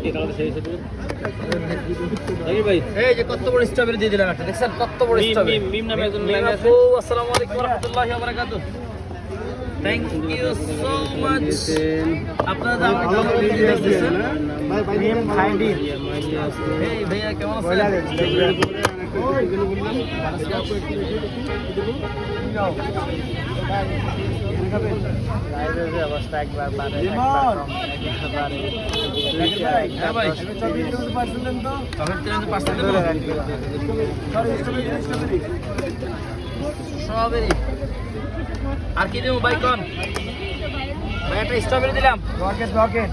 এই যে কত বড় স্ট্রবেরি দিয়ে দিলাম একটা, দেখছেন কত বড় স্ট্রবেরি। মিম নামে একজন লাইনে আছে। আসসালামু আলাইকুম ওয়া রাহমাতুল্লাহি ওয়া বারাকাতুহু। Thank you so much. আপনারা দাম ভালো করে দেখতেছেন ভাই মিম খাইডি। এই ভাইয়া কেমন আছেন? অবস্থা একবার বাড়ে একবার স্ট্রবেরি আর কি দেবো ভাই কোন ভাই? একটা স্ট্রবেরি দিলাম। রকেট রকেট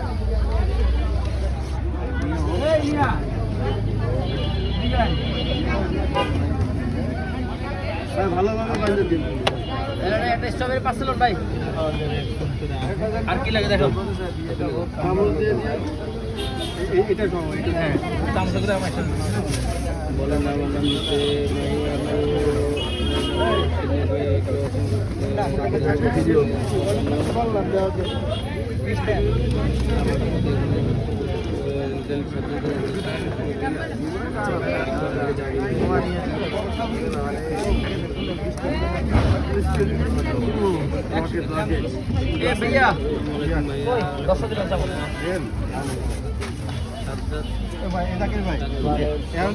ভালোভাবে দিন। একটা স্ট্রবেরি পার্সেল ভাই। আর কি লাগে দেখো। এটা হ্যাঁ চামচা করে আমার বলেন না বললাম भैया 10 দিন